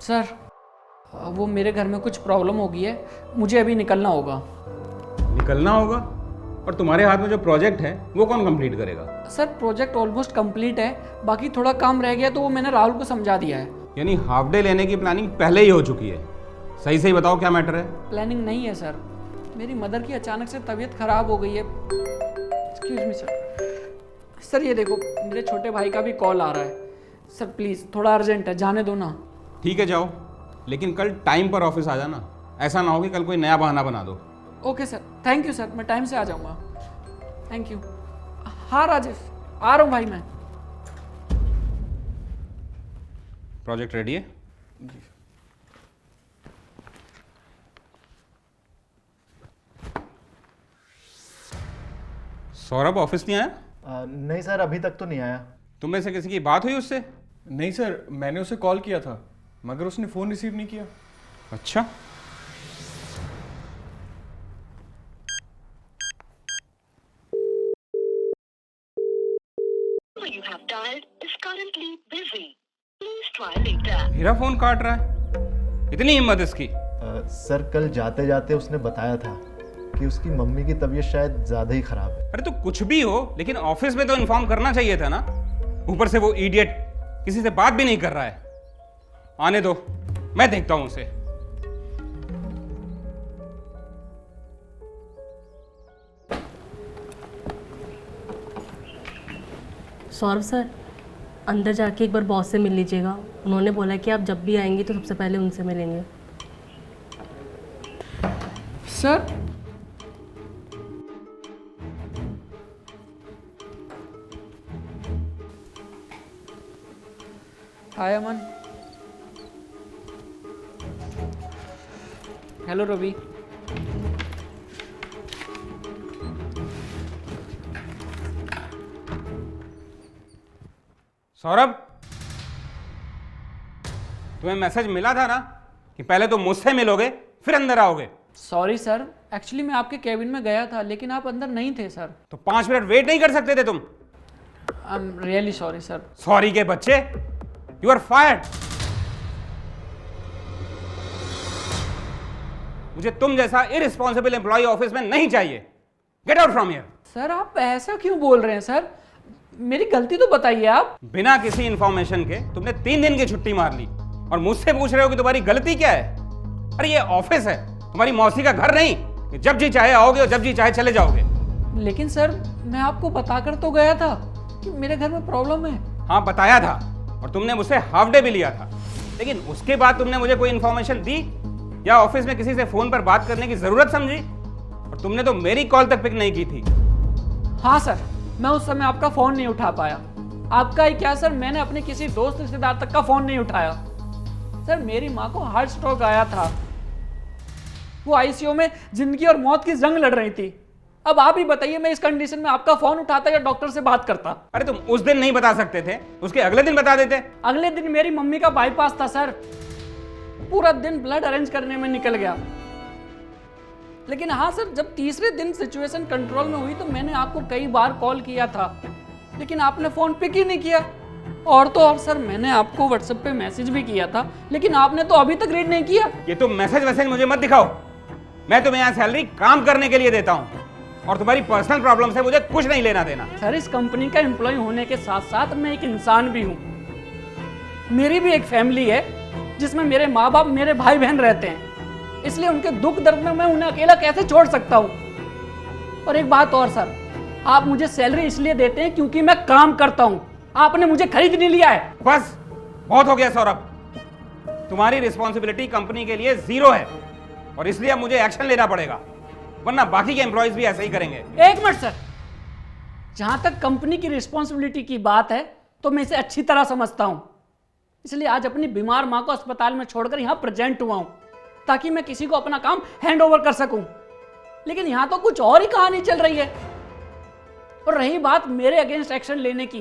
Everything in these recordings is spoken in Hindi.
सर वो मेरे घर में कुछ प्रॉब्लम हो गई है, मुझे अभी निकलना होगा। निकलना होगा? और तुम्हारे हाथ में जो प्रोजेक्ट है वो कौन कंप्लीट करेगा? सर प्रोजेक्ट ऑलमोस्ट कंप्लीट है, बाकी थोड़ा काम रह गया तो वो मैंने राहुल को समझा दिया है। यानी हाफ डे लेने की प्लानिंग पहले ही हो चुकी है। सही सही बताओ क्या मैटर है? प्लानिंग नहीं है सर, मेरी मदर की अचानक से तबीयत खराब हो गई है। Excuse me sir. सर ये देखो मेरे छोटे भाई का भी कॉल आ रहा है। सर प्लीज़ थोड़ा अर्जेंट है, जाने दो ना। ठीक है जाओ, लेकिन कल टाइम पर ऑफिस आ जाना। ऐसा ना हो कि कल कोई नया बहाना बना दो। Okay sir, thank you sir, मैं टाइम से आ जाऊँगा। Thank you. हाँ राजेश, आ रहा हूँ भाई मैं। प्रोजेक्ट रेडी है? सौरभ ऑफिस नहीं आया? नहीं सर, अभी तक तो नहीं आया। तुम में से किसी की बात हुई उससे? नहीं सर, मैंने उसे कॉल किया था मगर उसने फ़ोन रिसीव नहीं किया। अच्छा, you have dialed is currently busy. Please try later. मेरा फोन काट रहा है, इतनी हिम्मत इसकी। सर कल जाते जाते उसने बताया था कि उसकी मम्मी की तबीयत शायद ज़्यादा ही ख़राब है। अरे तो कुछ भी हो, लेकिन ऑफिस में तो इन्फॉर्म करना चाहिए था ना। ऊपर से वो इडियट किसी से बात भी नहीं कर रहा है। आने दो, मैं देखता हूं उसे। सौरभ सर, अंदर जाके एक बार बॉस से मिल लीजिएगा। उन्होंने बोला कि आप जब भी आएंगे तो सबसे पहले उनसे मिलेंगे। सर हाय अमन। हेलो रवि। सौरभ, तुम्हें मैसेज मिला था ना कि पहले तो मुझसे मिलोगे फिर अंदर आओगे। सॉरी सर, एक्चुअली मैं आपके केबिन में गया था लेकिन आप अंदर नहीं थे सर। तो 5 मिनट वेट नहीं कर सकते थे तुम? I am really sorry sir. Sorry के बच्चे, यू आर फायर्ड। मुझे तुम जैसा इररिस्पॉन्सिबल एम्प्लॉय ऑफिस में नहीं चाहिए। Get out from here. Sir आप ऐसा क्यों बोल रहे हैं सर, मेरी गलती तो बताइए आप। बिना किसी इंफॉर्मेशन के तुमने 3 दिन की छुट्टी मार ली और मुझसे पूछ रहे हो कि तुम्हारी गलती क्या है? अरे ये ऑफिस है, तुम्हारी मौसी का घर नहीं कि जब जी चाहे आओगे और जब जी चाहे चले जाओगे। लेकिन सर मैं आपको बताकर तो गया था कि मेरे घर में प्रॉब्लम है। हाँ बताया था, और तुमने मुझसे हाफ डे भी लिया था, लेकिन उसके बाद तुमने मुझे कोई इंफॉर्मेशन दी या ऑफिस में किसी से फोन पर बात करने की जरूरत समझी? और तुमने तो मेरी कॉल तक पिक नहीं की थी। हाँ सर, मैं उस समय आपका फोन नहीं उठा पाया। आपका ही क्या सर, मैंने अपने किसी दोस्त रिश्तेदार तक का फोन नहीं उठाया। सर मेरी माँ को हार्ट स्ट्रोक आया था, वो आईसीयू में जिंदगी और मौत की जंग लड़ रही थी। अब आप ही बताइए, मैं इस कंडीशन में आपका फोन उठाता या डॉक्टर से बात करता? अरे तुम उस दिन नहीं बता सकते थे, उसके अगले दिन बता देते। अगले दिन मेरी मम्मी का बाईपास था सर, पूरा दिन ब्लड अरेंज करने में निकल गया। लेकिन हाँ सर, जब तीसरे दिन सिचुएशन कंट्रोल में हुई तो मैंने आपको कई बार कॉल किया था, लेकिन आपने फोन पिक ही नहीं किया। और तो और सर, मैंने आपको व्हाट्सएप पे मैसेज भी किया था, लेकिन आपने तो अभी तक रीड नहीं किया। ये तुम मैसेज वैसेज मुझे मत दिखाओ। मैं तुम्हें यहाँ सैलरी काम करने के लिए देता हूँ और तुम्हारी पर्सनल प्रॉब्लम से मुझे कुछ नहीं लेना देना। सर इस कंपनी का एम्प्लॉय होने के साथ साथ मैं एक इंसान भी हूँ। मेरी भी एक फैमिली है जिसमें मेरे माँ बाप, मेरे भाई बहन रहते हैं, इसलिए उनके दुख दर्द में मैं उन्हें अकेला कैसे छोड़ सकता हूँ। और एक बात और सर, आप मुझे सैलरी इसलिए देते हैं क्योंकि मैं काम करता हूँ, आपने मुझे खरीद नहीं लिया है। बस बहुत हो गया सौरभ, तुम्हारी रिस्पॉन्सिबिलिटी कंपनी के लिए 0 है और इसलिए अब मुझे एक्शन लेना पड़ेगा, वरना बाकी के एम्प्लॉयज भी ऐसे ही करेंगे। एक मिनट सर, जहां तक कंपनी की रिस्पॉन्सिबिलिटी की बात है तो मैं इसे अच्छी तरह समझता हूं, इसलिए आज अपनी बीमार मां को अस्पताल में छोड़कर यहां प्रेजेंट हुआ हूं ताकि मैं किसी को अपना काम हैंड ओवर कर सकूं। लेकिन यहां तो कुछ और ही कहानी चल रही है। और रही बात मेरे अगेंस्ट एक्शन लेने की,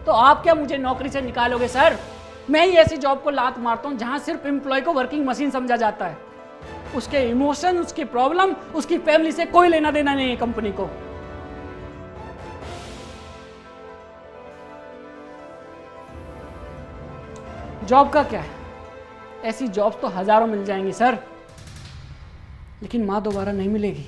तो आप क्या मुझे नौकरी से निकालोगे सर? मैं ही ऐसी जॉब को लात मारता हूं जहां सिर्फ एम्प्लॉय को वर्किंग मशीन समझा जाता है। उसके इमोशन, उसकी प्रॉब्लम, उसकी फैमिली से कोई लेना देना नहीं है कंपनी को। जॉब का क्या है, ऐसी जॉब्स तो हज़ारों मिल जाएंगी सर, लेकिन माँ दोबारा नहीं मिलेगी।